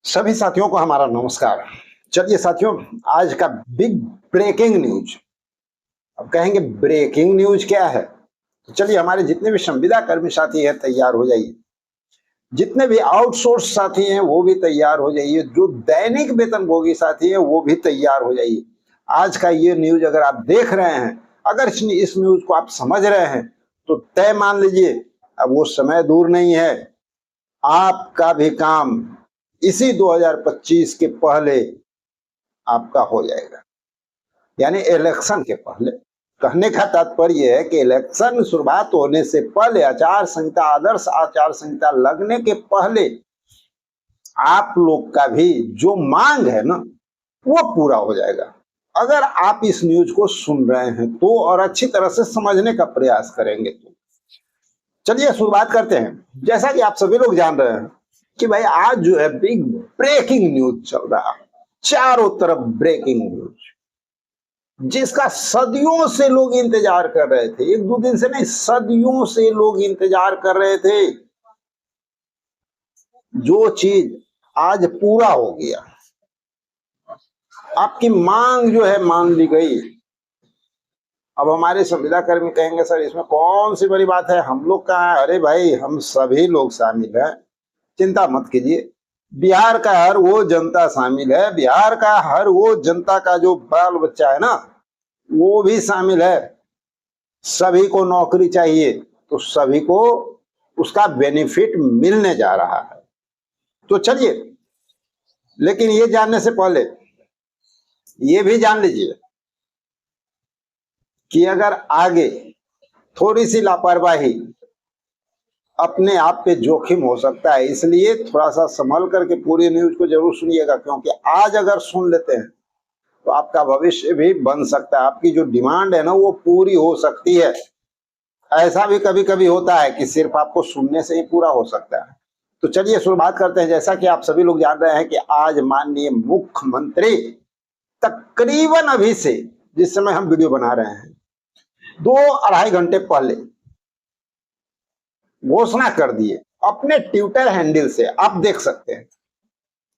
सभी साथियों को हमारा नमस्कार। चलिए साथियों, आज का बिग ब्रेकिंग न्यूज। अब कहेंगे ब्रेकिंग न्यूज क्या है? तो चलिए, हमारे जितने भी संविदा कर्मी साथी हैं तैयार हो जाइए, जितने भी आउटसोर्स साथी हैं वो भी तैयार हो जाइए, जो दैनिक वेतनभोगी साथी हैं वो भी तैयार हो जाइए। आज का ये न्यूज अगर आप देख रहे हैं, अगर इस न्यूज को आप समझ रहे हैं, तो तय मान लीजिए अब वो समय दूर नहीं है, आपका भी काम इसी 2025 के पहले आपका हो जाएगा, यानी इलेक्शन के पहले। कहने का तात्पर्य है कि इलेक्शन शुरुआत होने से पहले, आचार संहिता, आदर्श आचार संहिता लगने के पहले आप लोग का भी जो मांग है ना, वो पूरा हो जाएगा। अगर आप इस न्यूज को सुन रहे हैं तो, और अच्छी तरह से समझने का प्रयास करेंगे तो। चलिए शुरुआत करते हैं। जैसा कि आप सभी लोग जान रहे हैं कि भाई आज जो है बिग ब्रेकिंग न्यूज चल रहा है, चारों तरफ ब्रेकिंग न्यूज, जिसका सदियों से लोग इंतजार कर रहे थे। एक दो दिन से नहीं, सदियों से लोग इंतजार कर रहे थे। जो चीज आज पूरा हो गया, आपकी मांग जो है मान ली गई। अब हमारे संविदा कर्मी कहेंगे सर इसमें कौन सी बड़ी बात है, हम लोग कहाँ है? अरे भाई, हम सभी लोग शामिल हैं, चिंता मत कीजिए। बिहार का हर वो जनता शामिल है, बिहार का हर वो जनता का जो बाल बच्चा है ना, वो भी शामिल है। सभी को नौकरी चाहिए, तो सभी को उसका बेनिफिट मिलने जा रहा है। तो चलिए, लेकिन ये जानने से पहले ये भी जान लीजिए कि अगर आगे थोड़ी सी लापरवाही, अपने आप पे जोखिम हो सकता है। इसलिए थोड़ा सा संभल करके पूरी न्यूज को जरूर सुनिएगा, क्योंकि आज अगर सुन लेते हैं तो आपका भविष्य भी बन सकता है, आपकी जो डिमांड है ना वो पूरी हो सकती है। ऐसा भी कभी कभी होता है कि सिर्फ आपको सुनने से ही पूरा हो सकता है। तो चलिए शुरुआत करते हैं। जैसा कि आप सभी लोग जान रहे हैं कि आज माननीय मुख्यमंत्री तकरीबन अभी से, जिस समय हम वीडियो बना रहे हैं, 2-2.5 घंटे पहले घोषणा कर दिए अपने ट्विटर हैंडल से। आप देख सकते हैं,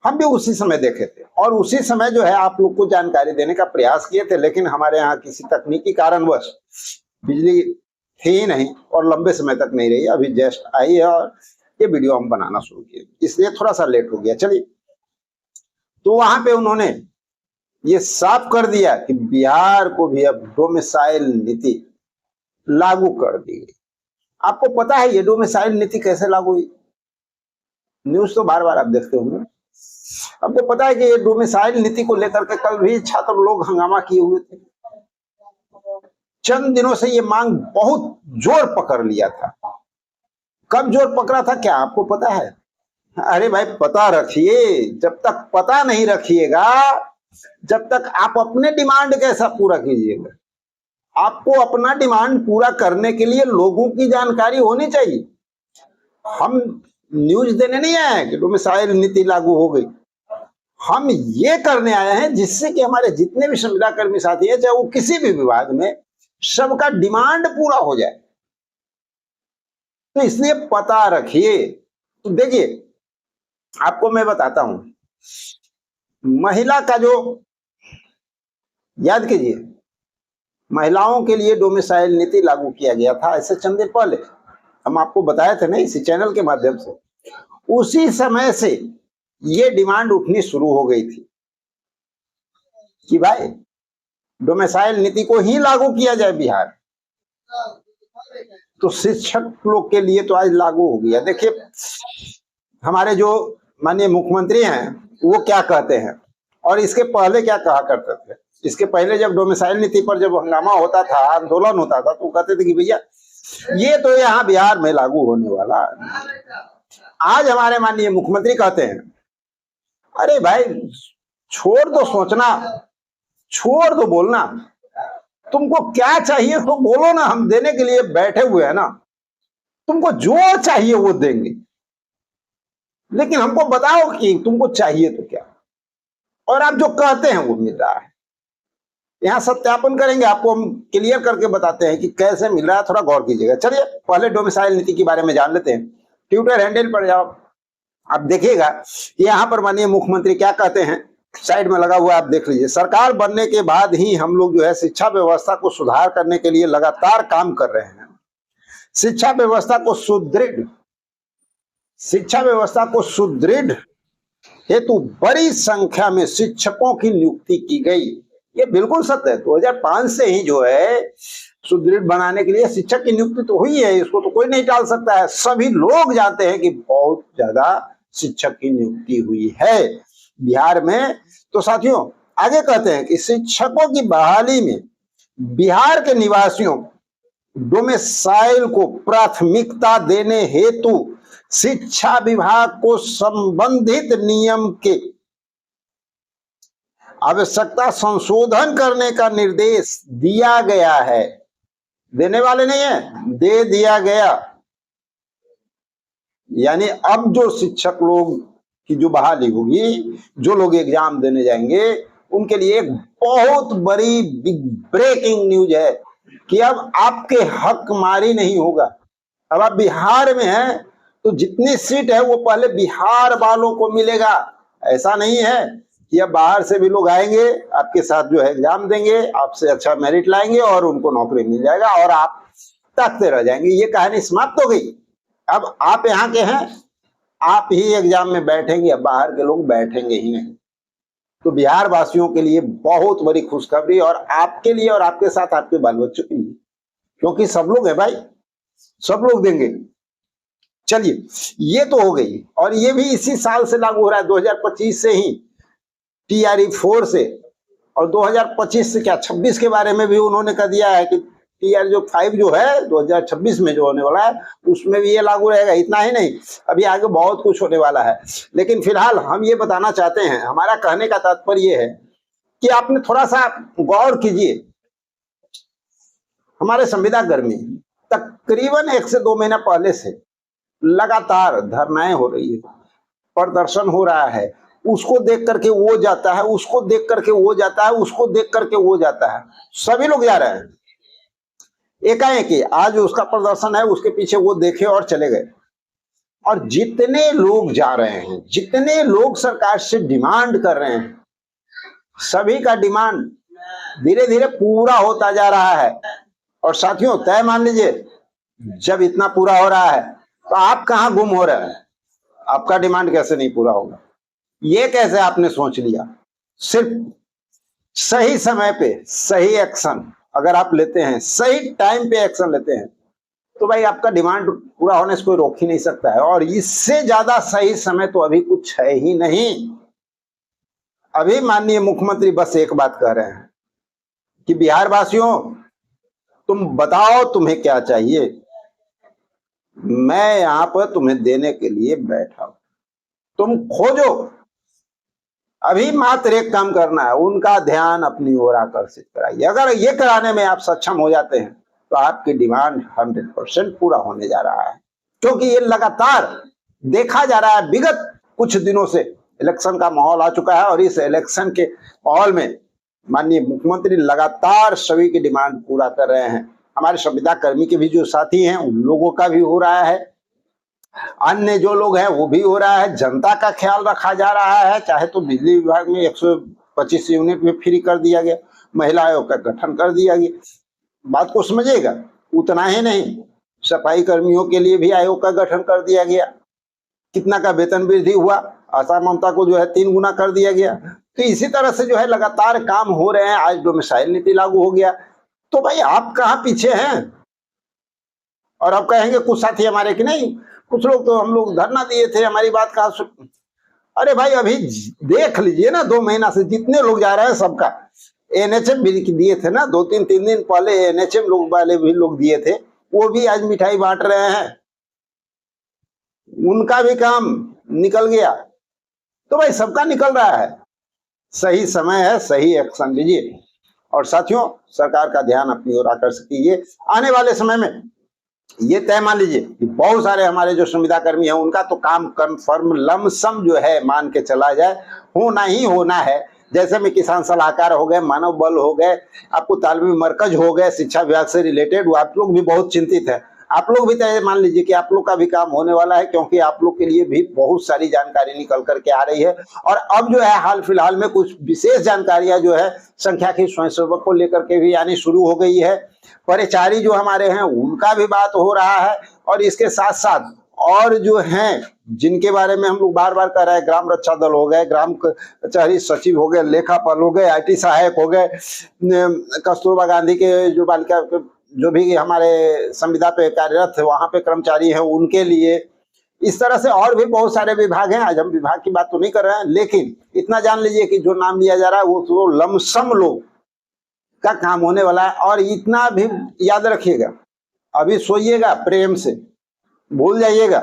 हम भी उसी समय देखे थे और उसी समय जो है आप लोग को जानकारी देने का प्रयास किए थे। लेकिन हमारे यहाँ किसी तकनीकी कारणवश बिजली थी ही नहीं और लंबे समय तक नहीं रही, अभी जस्ट आई है और ये वीडियो हम बनाना शुरू किए, इसलिए थोड़ा सा लेट हो गया। चलिए, तो वहां पे उन्होंने ये साफ कर दिया कि बिहार को भी अब डोमिसाइल नीति लागू कर दी गई। आपको पता है ये डोमिसाइल नीति कैसे लागू हुई? न्यूज तो बार बार आप देखते होंगे। आपको पता है कि ये डोमिसाइल नीति को लेकर के कल भी छात्र लोग हंगामा किए हुए थे। चंद दिनों से ये मांग बहुत जोर पकड़ लिया था। कब जोर पकड़ा था क्या आपको पता है? अरे भाई पता रखिए, जब तक पता नहीं रखिएगा, जब तक आप अपने डिमांड कैसा पूरा कीजिएगा? आपको अपना डिमांड पूरा करने के लिए लोगों की जानकारी होनी चाहिए। हम न्यूज देने नहीं आए हैं कि डोमिसाइल नीति लागू हो गई, हम ये करने आए हैं जिससे कि हमारे जितने भी संविदा कर्मी साथी हैं, चाहे वो किसी भी विभाग में, सबका डिमांड पूरा हो जाए। तो इसलिए पता रखिए। तो देखिए, आपको मैं बताता हूं, महिला का जो, याद कीजिए, महिलाओं के लिए डोमिसाइल नीति लागू किया गया था ऐसे चंद दिन पहले, हम आपको बताए थे ना इसी चैनल के माध्यम से। उसी समय से ये डिमांड उठनी शुरू हो गई थी कि भाई डोमिसाइल नीति को ही लागू किया जाए बिहार। तो शिक्षक लोग के लिए तो आज लागू हो गया। देखिए, हमारे जो माननीय मुख्यमंत्री हैं वो क्या कहते हैं और इसके पहले क्या कहा करते थे। इसके पहले जब डोमिसाइल नीति पर जब हंगामा होता था, आंदोलन होता था, तो कहते थे कि भैया ये तो यहाँ बिहार में लागू होने वाला। आज हमारे माननीय मुख्यमंत्री कहते हैं, अरे भाई छोड़ दो सोचना, छोड़ दो बोलना, तुमको क्या चाहिए तो बोलो ना, हम देने के लिए बैठे हुए हैं ना, तुमको जो चाहिए वो देंगे, लेकिन हमको बताओ कि तुमको चाहिए तो क्या, और आप जो कहते हैं वो मिल रहा है। यहां सत्यापन करेंगे, आपको हम क्लियर करके बताते हैं कि कैसे मिल रहा है, थोड़ा गौर कीजिएगा। चलिए पहले डोमिसाइल नीति के बारे में जान लेते हैं। ट्विटर हैंडल पर जाओ, आप देखिएगा कि यहाँ पर माननीय मुख्यमंत्री क्या कहते हैं, साइड में लगा हुआ आप देख लीजिए। सरकार बनने के बाद ही हम लोग जो है शिक्षा व्यवस्था को सुधार करने के लिए लगातार काम कर रहे हैं। शिक्षा व्यवस्था को सुदृढ़ हेतु बड़ी संख्या में शिक्षकों की नियुक्ति की गई। ये बिल्कुल सत्य है। 2005 से ही जो है सुदृढ़ बनाने के लिए शिक्षक की नियुक्ति तो हुई है, इसको तो कोई नहीं टाल सकता है। सभी लोग जानते हैं कि बहुत ज्यादा शिक्षक की नियुक्ति हुई है बिहार में। तो साथियों आगे कहते हैं कि शिक्षकों की बहाली में बिहार के निवासियों डोमिसाइल को प्राथमिकता देने हेतु शिक्षा विभाग को संबंधित नियम के आवश्यकता संशोधन करने का निर्देश दिया गया है। देने वाले नहीं है, दे दिया गया। यानी अब जो शिक्षक लोग की जो बहाली होगी, जो लोग एग्जाम देने जाएंगे, उनके लिए एक बहुत बड़ी बिग ब्रेकिंग न्यूज है कि अब आपके हक मारी नहीं होगा। अब आप बिहार में हैं तो जितनी सीट है वो पहले बिहार वालों को मिलेगा। ऐसा नहीं है कि अब बाहर से भी लोग आएंगे, आपके साथ जो है एग्जाम देंगे, आपसे अच्छा मेरिट लाएंगे और उनको नौकरी मिल जाएगा और आप तकते रह जाएंगे। ये कहानी समाप्त हो गई। अब आप यहाँ के हैं, आप ही एग्जाम में बैठेंगे, अब बाहर के लोग बैठेंगे ही नहीं। तो बिहार वासियों के लिए बहुत बड़ी खुशखबरी, और आपके लिए और आपके साथ आपके बाल बच्चों के लिए, क्योंकि सब लोग है भाई, सब लोग देंगे। चलिए ये तो हो गई, और ये भी इसी साल से लागू हो रहा है, 2025 से ही TRE 4 से। और 2025 से क्या 26 के बारे में भी उन्होंने कह दिया है कि TRE जो 5 जो है 2026 में जो होने वाला है उसमें भी ये लागू रहेगा। इतना ही नहीं, अभी आगे बहुत कुछ होने वाला है। लेकिन फिलहाल हम ये बताना चाहते हैं, हमारा कहने का तात्पर्य ये है कि आपने थोड़ा सा गौर कीजिए। हमारे संविदा कर्मी तकरीबन 1 से 2 महीना पहले से लगातार धरनाएं हो रही है, प्रदर्शन हो रहा है। उसको देख करके वो जाता है, उसको देख करके वो जाता है, उसको देख करके वो जाता है, सभी लोग जा रहे हैं। एकाएक आज उसका प्रदर्शन है, उसके पीछे वो देखे और चले गए। और जितने लोग जा रहे हैं, जितने लोग सरकार से डिमांड कर रहे हैं, सभी का डिमांड धीरे धीरे पूरा होता जा रहा है। और साथियों तय मान लीजिए, जब इतना पूरा हो रहा है तो आप कहां गुम हो रहे हैं? आपका डिमांड कैसे नहीं पूरा होगा? ये कैसे आपने सोच लिया? सिर्फ सही समय पे सही एक्शन अगर आप लेते हैं, सही टाइम पे एक्शन लेते हैं, तो भाई आपका डिमांड पूरा होने से कोई रोक ही नहीं सकता है। और इससे ज्यादा सही समय तो अभी कुछ है ही नहीं। अभी माननीय मुख्यमंत्री बस एक बात कह रहे हैं कि बिहार वासियों तुम बताओ तुम्हें क्या चाहिए, मैं यहां पर तुम्हें देने के लिए बैठा हूं, तुम खोजो। अभी मात्र एक काम करना है, उनका ध्यान अपनी ओर आकर्षित कराइए। अगर ये कराने में आप सक्षम हो जाते हैं तो आपकी डिमांड 100% पूरा होने जा रहा है। क्योंकि ये लगातार देखा जा रहा है, विगत कुछ दिनों से इलेक्शन का माहौल आ चुका है, और इस इलेक्शन के माहौल में माननीय मुख्यमंत्री लगातार सभी की डिमांड पूरा कर रहे हैं। हमारे संविदा कर्मी के भी जो साथी हैं उन लोगों का भी हो रहा है, अन्य जो लोग हैं वो भी हो रहा है। जनता का ख्याल रखा जा रहा है, चाहे तो बिजली विभाग में 125 यूनिट में फ्री कर दिया गया, महिला आयोग का गठन कर दिया गया। बात को समझिएगा। उतना ही नहीं, सफाई कर्मियों के लिए भी आयोग का गठन कर दिया गया। कितना का वेतन वृद्धि हुआ, असमानता को जो है 3 गुना कर दिया गया। तो इसी तरह से जो है लगातार काम हो रहे हैं। आज डोमिसाइल नीति लागू हो गया। तो भाई आप कहाँ पीछे हैं? और अब कहेंगे कुछ साथी हमारे कि नहीं, कुछ लोग तो हम लोग धरना दिए थे, हमारी बात कहाँ सुन। अरे भाई अभी देख लीजिए ना, 2 महीना से जितने लोग जा रहे हैं सबका NHM भी दिए थे ना, 2-3 दिन पहले NHM लोग वाले भी लोग दिए थे, वो भी आज मिठाई बांट रहे हैं, उनका भी काम निकल गया। तो भाई सबका निकल रहा है। सही समय है, सही एक्शन लीजिए। और साथियों सरकार का ध्यान अपनी ओर आकर्षित कीजिए। आने वाले समय में ये तय मान लीजिए कि बहुत सारे हमारे जो संविदा कर्मी हैं उनका तो काम कंफर्म लमसम जो है मान के चला जाए, होना ही होना है। जैसे में किसान सलाहकार हो गए, मानव बल हो गए, आपको तालमी मरकज हो गए, शिक्षा विभाग से रिलेटेड, वो आप लोग भी बहुत चिंतित है। आप लोग भी तय मान लीजिए कि आप लोग का भी काम होने वाला है, क्योंकि आप लोग के लिए भी बहुत सारी जानकारी निकल करके आ रही है। और अब जो है हाल फिलहाल में कुछ विशेष जानकारियां जो है संख्याकीय स्वयंसेवक को लेकर के भी आनी शुरू हो गई है। परिचारी जो हमारे हैं उनका भी बात हो रहा है, और इसके साथ साथ और जो हैं जिनके बारे में हम लोग बार बार कह रहे हैं, ग्राम रक्षा दल हो गए, ग्राम कचहरी सचिव हो गए, लेखापाल हो गए, IT सहायक हो गए, कस्तूरबा गांधी के जो बालिका जो भी हमारे संविदा पे कार्यरत है वहां पे कर्मचारी हैं उनके लिए, इस तरह से और भी बहुत सारे विभाग हैं। आज हम विभाग की बात तो नहीं कर रहे हैं, लेकिन इतना जान लीजिए कि जो नाम लिया जा रहा है वो तो लमसम लोग का काम होने वाला है। और इतना भी याद रखिएगा, अभी सोइएगा प्रेम से, भूल जाइएगा,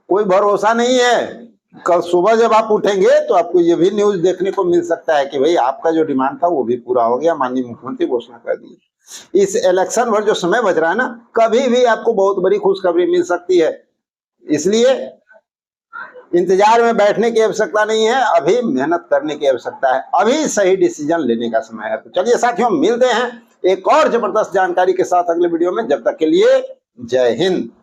कोई भरोसा नहीं है। कल सुबह जब आप उठेंगे तो आपको ये भी न्यूज देखने को मिल सकता है कि भाई आपका जो डिमांड था वो भी पूरा हो गया, माननीय मुख्यमंत्री घोषणा कर दी। इस इलेक्शन भर जो समय बच रहा है ना, कभी भी आपको बहुत बड़ी खुशखबरी मिल सकती है, इसलिए इंतजार में बैठने की आवश्यकता नहीं है, अभी मेहनत करने की आवश्यकता है, अभी सही डिसीजन लेने का समय है। तो चलिए साथियों, मिलते हैं एक और जबरदस्त जानकारी के साथ अगले वीडियो में। जब तक के लिए जय हिंद।